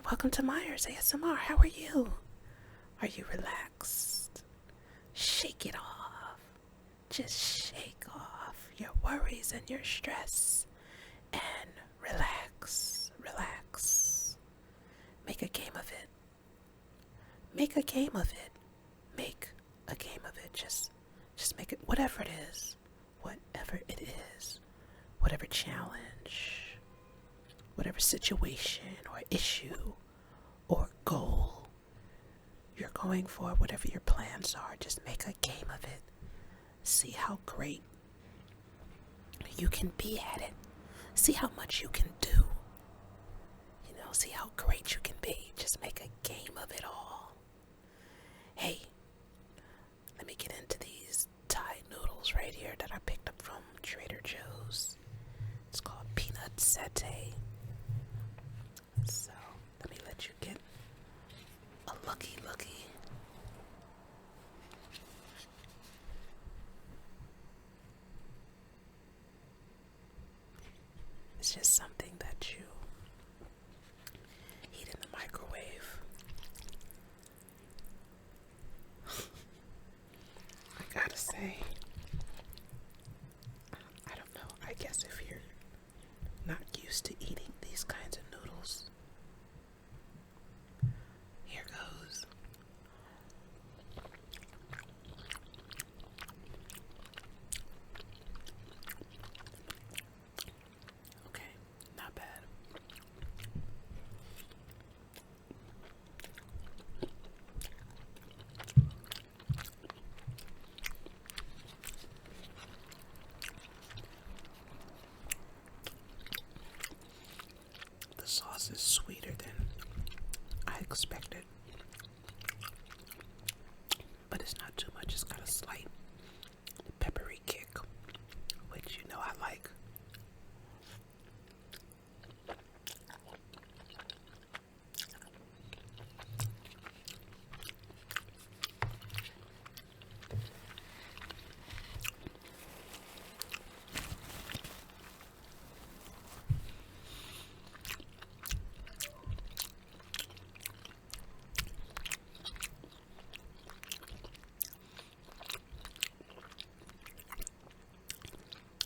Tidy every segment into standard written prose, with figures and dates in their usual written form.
Welcome to Myers ASMR. How are you? Are you relaxed? Shake it off. Just shake off your worries and your stress and relax. Relax. Make a game of it. Make a game of it. Make a game of it. Just make it whatever it is. Whatever it is. Whatever challenge. Whatever situation or issue or goal you're going for, whatever your plans are, just make a game of it. See how great you can be at it. See how much you can do. See how great you can be. Just make a game of it all. Hey, let me get into these Thai noodles right here that I picked up from Trader Joe's. It's called peanut satay. So, let me let you get a looky. It's just something that you heat in the microwave. I gotta say, I don't know, I guess if you're not used to eating these kinds of noodles, here goes. Okay, not bad. The sauce is sweeter than I expected, but it's not too much. It's got a slight peppery kick, which you know I like.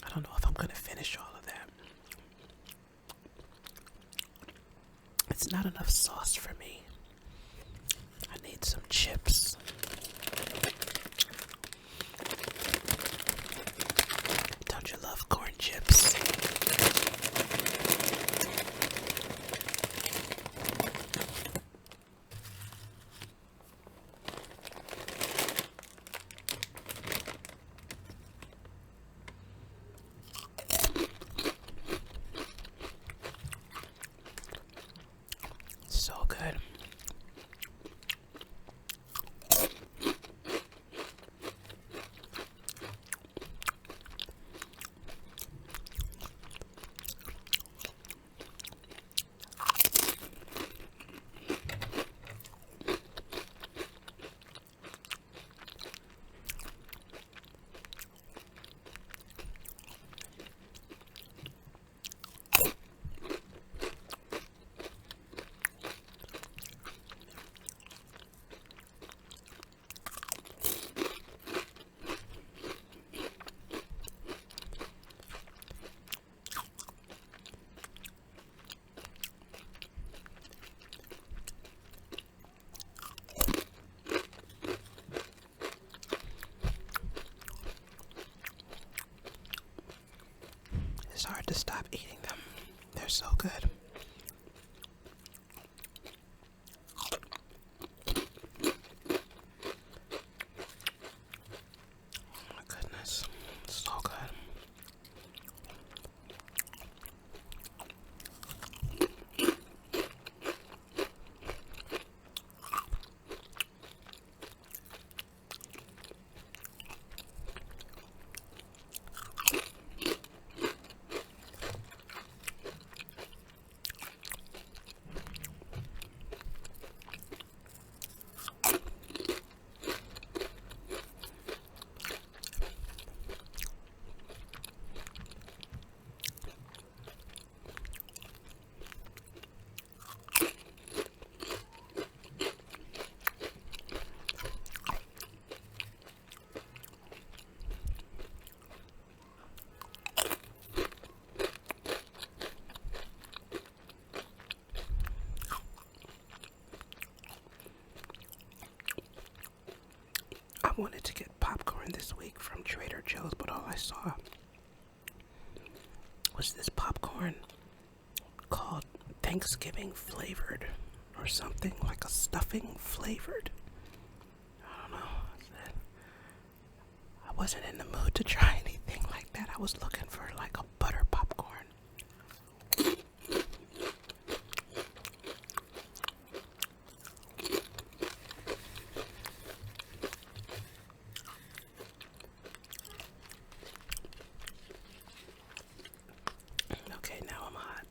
I don't know if I'm going to finish all of that. It's not enough sauce for me. I need some chips. Don't you love corn chips? So good. It's hard to stop eating them. They're so good. Oh my goodness. So good. wanted to get popcorn this week from Trader Joe's, but all I saw was this popcorn called Thanksgiving flavored or something, like a stuffing flavored. I don't know. I wasn't in the mood to try anything like that. I was looking for like a butter popcorn. Okay, now I'm hot.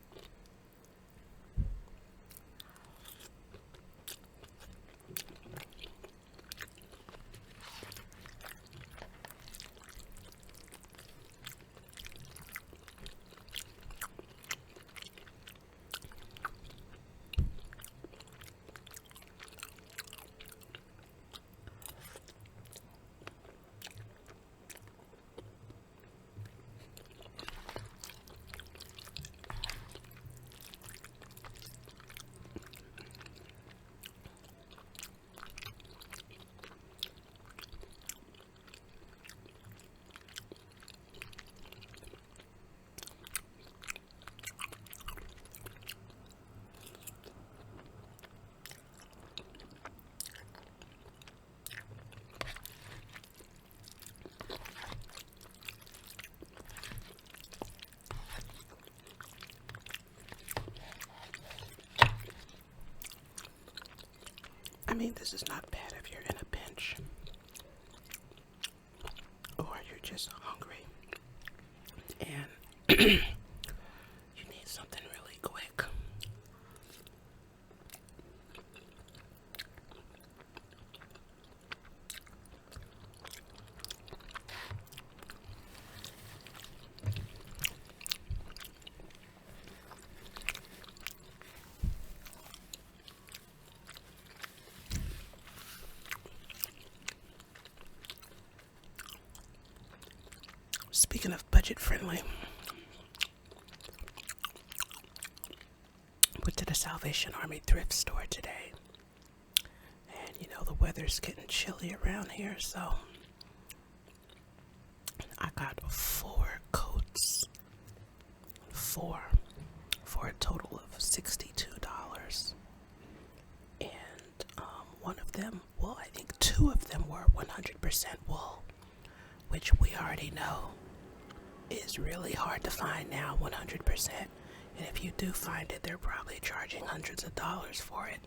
I mean, this is not bad if you're in a pinch or you're just hungry and you need something really quick. Speaking of budget friendly, went to the Salvation Army thrift store today, and you know the weather's getting chilly around here, so I got 4 coats, for a total of $62, and one of them, well, I think 2 of them were 100% wool, which we already know is really hard to find now, 100%. And if you do find it, they're probably charging hundreds of dollars for it.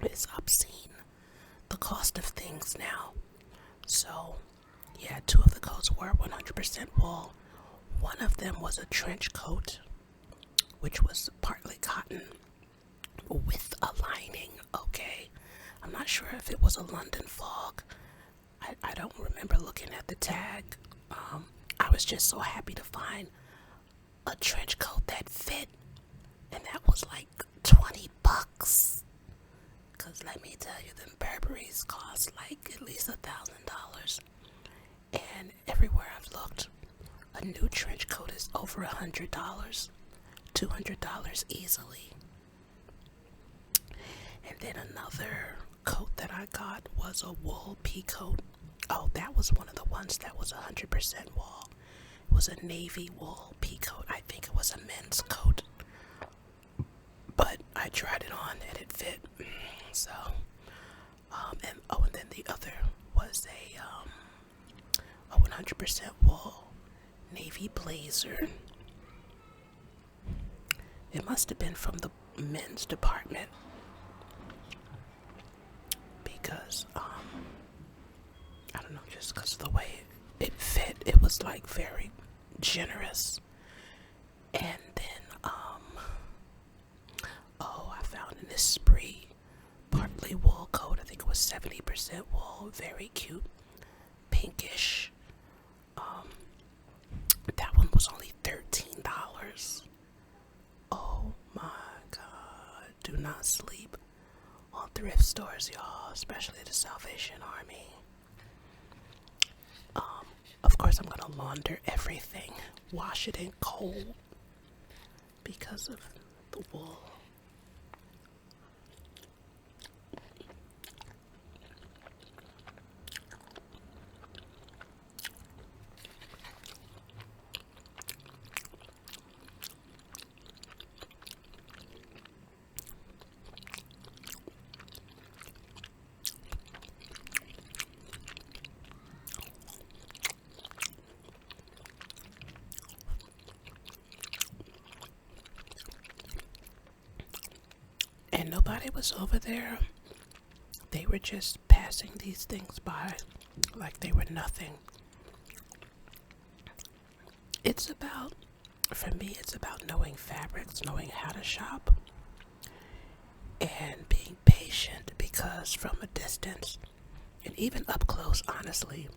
It's obscene, the cost of things now. So, yeah, 2 of the coats were 100% wool. One of them was a trench coat, which was partly cotton with a lining, okay? I'm not sure if it was a London fog. I don't remember looking at the tag. I was just so happy to find a trench coat that fit, and that was like $20. Cause let me tell you, them Burberry's cost like at least $1,000, and everywhere I've looked, a new trench coat is over $100, $200 easily. And then another coat that I got was a wool pea coat. Oh, that was one of the ones that was 100% wool. It was a navy wool pea coat. I think it was a men's coat, but I tried it on and it fit. So, and then the other was a 100% wool navy blazer. It must have been from the men's department because I don't know, just because of the way it fit, it was like very generous. And then I found in this Spree partly wool coat. I think it was 70% wool, very cute, pinkish. That one was only $13. Oh my God, do not sleep on thrift stores, y'all, especially the Salvation Army. Of course, I'm gonna launder everything, wash it in cold because of the wool. and nobody was over there. They were just passing these things by like they were nothing. It's about, for me, it's about knowing fabrics, knowing how to shop, and being patient, because from a distance and even up close, honestly,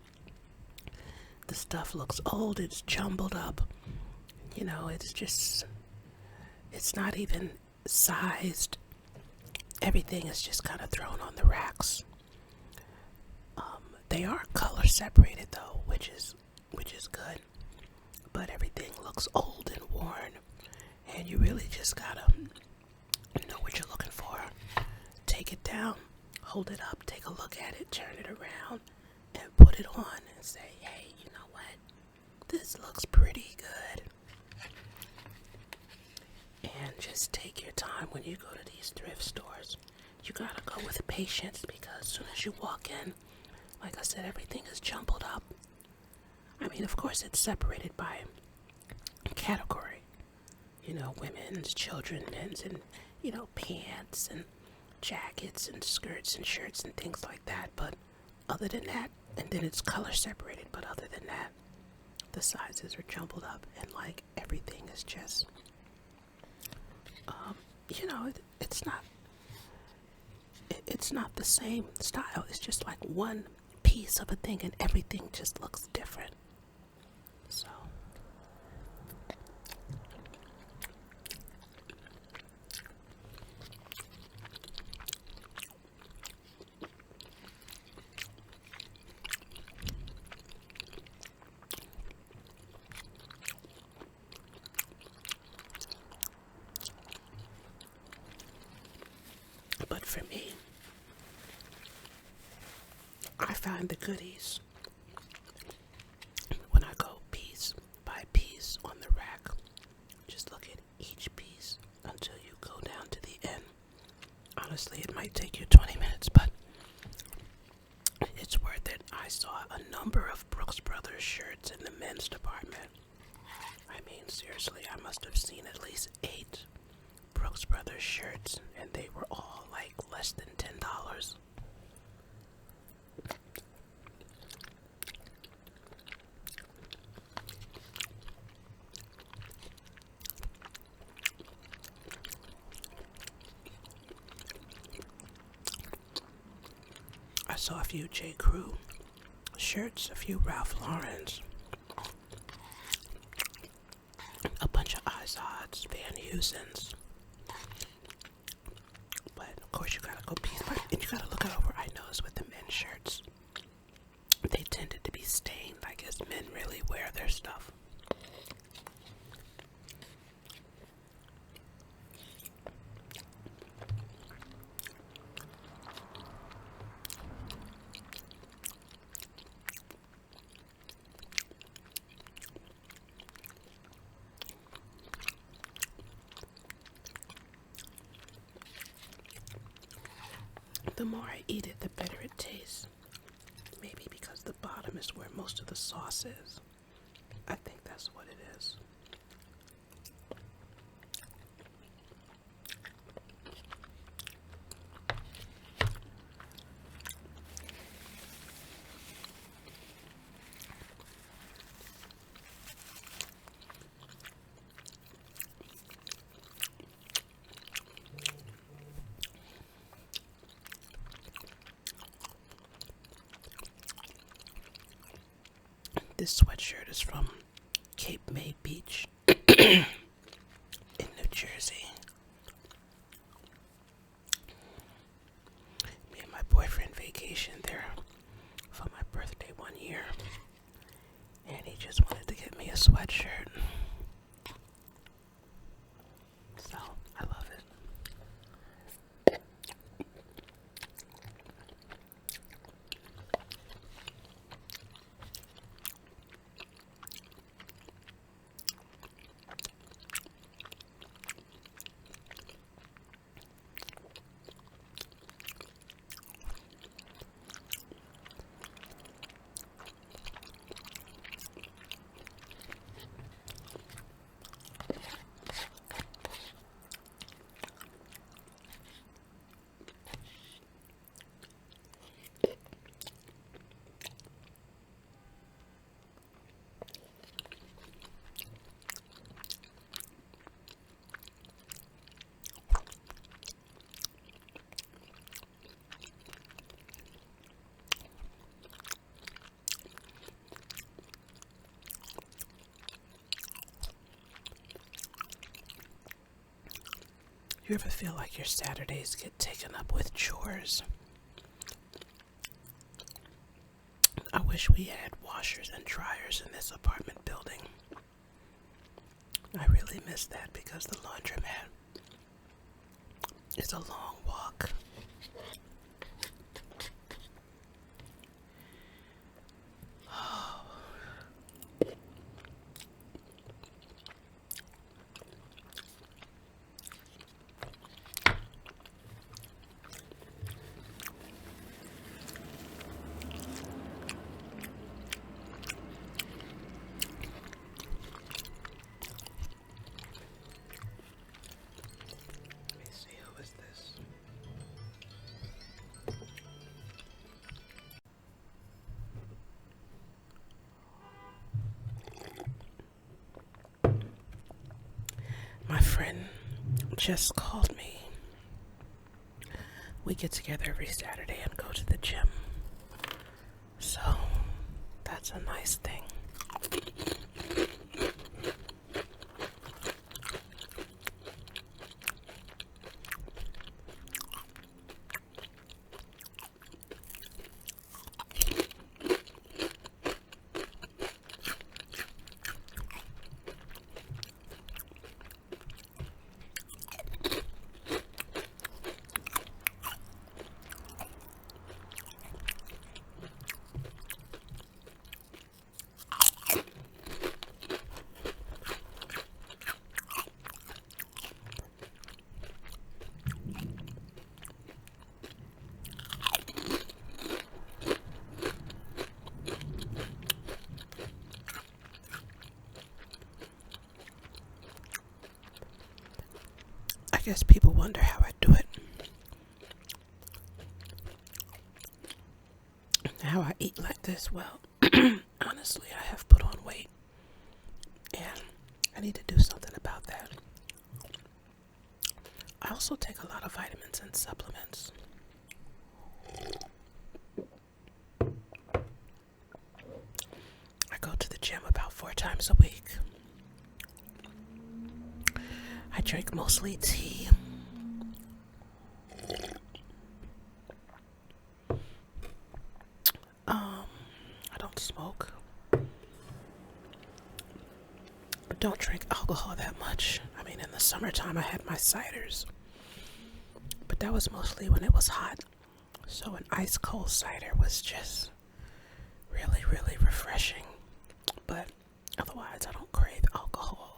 the stuff looks old, it's jumbled up. You know, it's not even sized. Everything is just kind of thrown on the racks. They are color separated though, which is good. But everything looks old and worn, and you really just gotta know what you're looking for. Take it down, hold it up, take a look at it, turn it around, and put it on and say, hey, you know what? This looks pretty good. And just take your time when you go to these thrift stores. You gotta go with patience, because as soon as you walk in, like I said, everything is jumbled up. I mean, of course, it's separated by category. You know, women's, children, men's, and, you know, pants and jackets and skirts and shirts and things like that. But other than that, and then it's color separated, but other than that, the sizes are jumbled up, and like everything is just, you know, it's not the same style. It's just like one piece of a thing, and everything just looks different. So but for me, I find the goodies when I go piece by piece on the rack. Just look at each piece until you go down to the end. Honestly, it might take you 20 minutes, but it's worth it. I saw a number of Brooks Brothers shirts in the men's department. I mean, seriously, I must have seen at least 8 Brooks Brothers shirts, and they were all like less than $10. I saw a few J. Crew shirts, a few Ralph Lauren's, a bunch of Izod's, Van Heusen's. But of course, you gotta go piece by piece, and you gotta look out over. I noticed with the men's shirts, they tended to be stained. I guess men really wear their stuff. The more I eat it, the better it tastes. Maybe because the bottom is where most of the sauce is. I think that's what it is. This sweatshirt is from Cape May Beach in New Jersey. Me and my boyfriend vacationed there for my birthday one year, and he just wanted to get me a sweatshirt. So, I love it. You ever feel like your Saturdays get taken up with chores? I wish we had washers and dryers in this apartment building. I really miss that because the laundromat is a long walk. My friend just called me. We get together every Saturday and go to the gym. So, that's a nice thing. I guess people wonder how I do it. How I eat like this. Well, honestly, I have put on weight. And I need to do something about that. I also take a lot of vitamins and supplements. I go to the gym about 4 times a week. I drink mostly tea. I don't smoke. I don't drink alcohol that much. I mean, in the summertime I had my ciders. But that was mostly when it was hot. So an ice cold cider was just really, really refreshing. But otherwise I don't crave alcohol.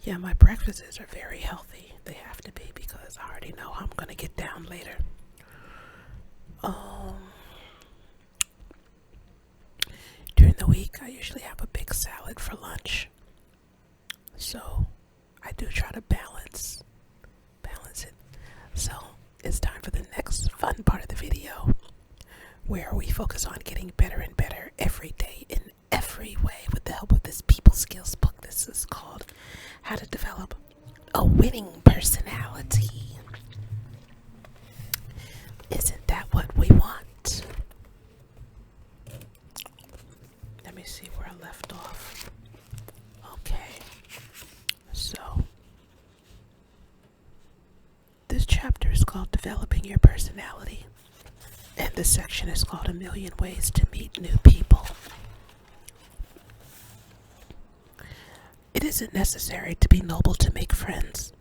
Yeah, my breakfasts are very healthy. They have to be because I already know how I'm gonna get down later. During the week, I usually have a big salad for lunch. So I do try to balance it. So it's time for the next fun part of the video, where we focus on getting better and better every day in every way with the help of this people skills book. This is called How to Develop a Winning Personality. Isn't that what we want? Let me see where I left off. Okay. So, this chapter is called Developing Your Personality. And this section is called A Million Ways to Meet New People. It isn't necessary to be noble to make friends,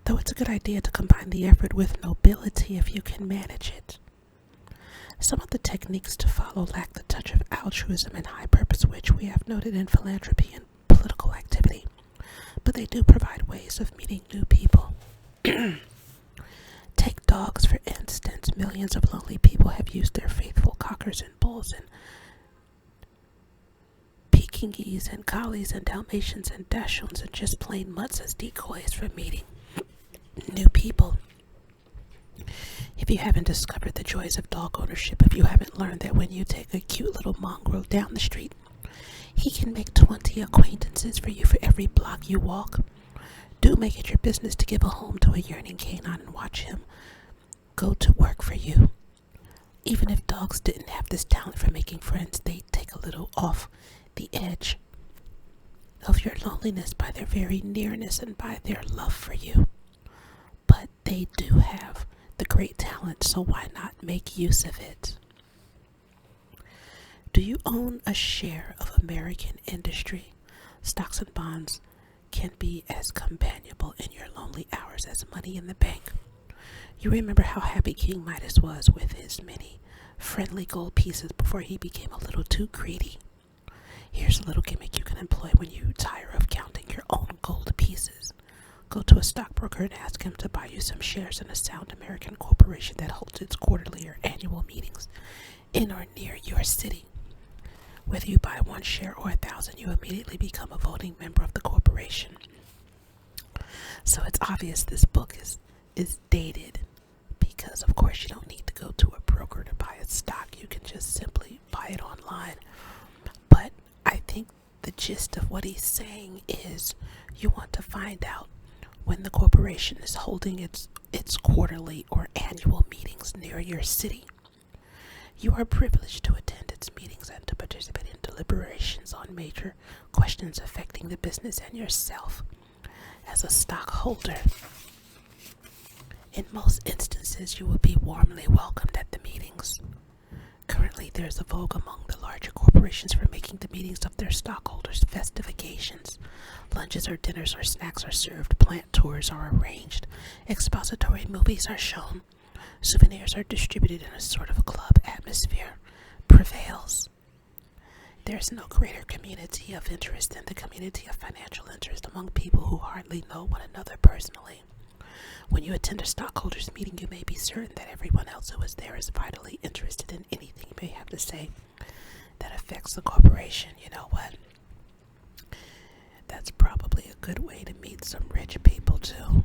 though it's a good idea to combine the effort with nobility if you can manage it. Some of the techniques to follow lack the touch of altruism and high purpose which we have noted in philanthropy and political activity, but they do provide ways of meeting new people. Take dogs, for instance. Millions of lonely people have used their faithful cockers and bulls and Pekingese and collies and Dalmatians and Dachshunds and just plain mutts as decoys for meeting new people. If you haven't discovered the joys of dog ownership, if you haven't learned that when you take a cute little mongrel down the street, he can make 20 acquaintances for you for every block you walk, do make it your business to give a home to a yearning canine and watch him go to work for you. Even if dogs didn't have this talent for making friends, they'd take a little off the edge. of your loneliness by their very nearness and by their love for you. But they do have the great talent, so why not make use of it? Do you own a share of American industry? Stocks and bonds can be as companionable in your lonely hours as money in the bank. You remember how happy King Midas was with his many friendly gold pieces before he became a little too greedy. Here's a little gimmick you can employ when you tire of counting your own gold pieces. Go to a stockbroker and ask him to buy you some shares in a sound American corporation that holds its quarterly or annual meetings in or near your city. Whether you buy 1 share or 1,000, you immediately become a voting member of the corporation. So it's obvious this book is dated because, of course, you don't need to go to a broker to buy a stock. You can just simply buy it online. But I think the gist of what he's saying is you want to find out when the corporation is holding its quarterly or annual meetings near your city. You are privileged to attend its meetings and to participate in deliberations on major questions affecting the business and yourself as a stockholder. In most instances, you will be warmly welcomed at the meetings. Currently, there is a vogue among the larger corporations for making the meetings of their stockholders festive occasions. Lunches or dinners or snacks are served, plant tours are arranged, expository movies are shown, souvenirs are distributed, and a sort of club atmosphere prevails. There is no greater community of interest than the community of financial interest among people who hardly know one another personally. When you attend a stockholders meeting, you may be certain that everyone else who is there is vitally interested in anything you may have to say that affects the corporation. You know what? That's probably a good way to meet some rich people too.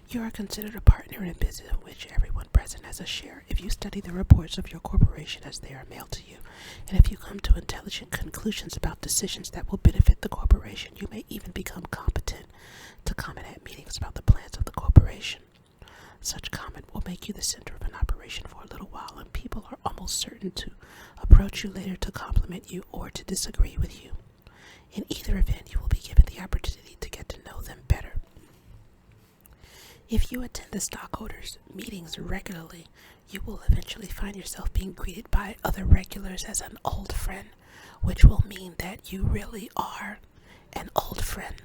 You are considered a partner in a business in which everyone present has a share if you study the reports of your corporation as they are mailed to you, and if you come to intelligent conclusions about decisions that will benefit the corporation. You may even become competent to comment at meetings about the plans of the corporation. Such comment will make you the center of an operation for a little while, and people are almost certain to approach you later to compliment you or to disagree with you. In either event, you will be given the opportunity to get to know them better. If you attend the stockholders' meetings regularly, you will eventually find yourself being greeted by other regulars as an old friend, which will mean that you really are an old friend.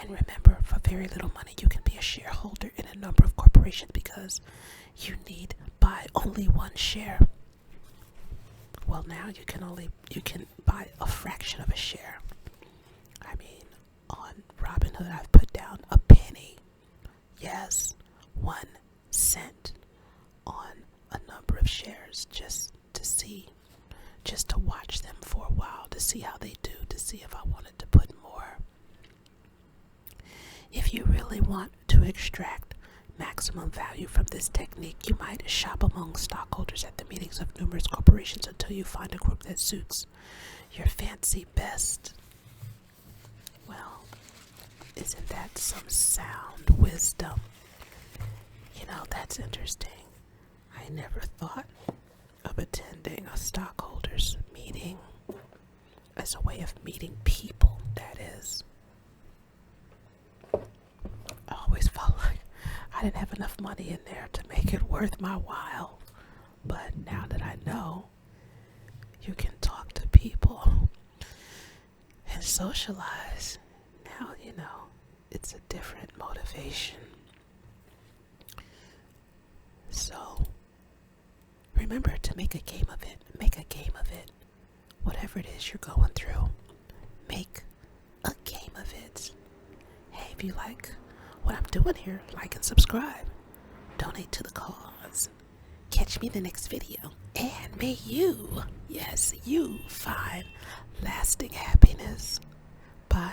And remember, for very little money, you can be a shareholder in a number of corporations because you need buy only 1 share. Well, now you can buy a fraction of a share. I mean, on Robinhood, I've put down a penny. Yes, 1 cent on a number of shares just to watch them for a while, to see how they do, to see if I wanted to put more. If you really want to extract maximum value from this technique, you might shop among stockholders at the meetings of numerous corporations until you find a group that suits your fancy best. Well, isn't that some sound wisdom? You know, that's interesting. I never thought of attending a stockholders meeting as a way of meeting people, that is. I always felt like I didn't have enough money in there to make it worth my while. But now that I know you can talk to people and socialize, now you know it's a different motivation. So remember to make a game of it. Make a game of it. Whatever it is you're going through, make a game of it. Hey, if you like what I'm doing here, like and subscribe. Donate to the cause. Catch me in the next video. And may you, yes, you find lasting happiness. Bye.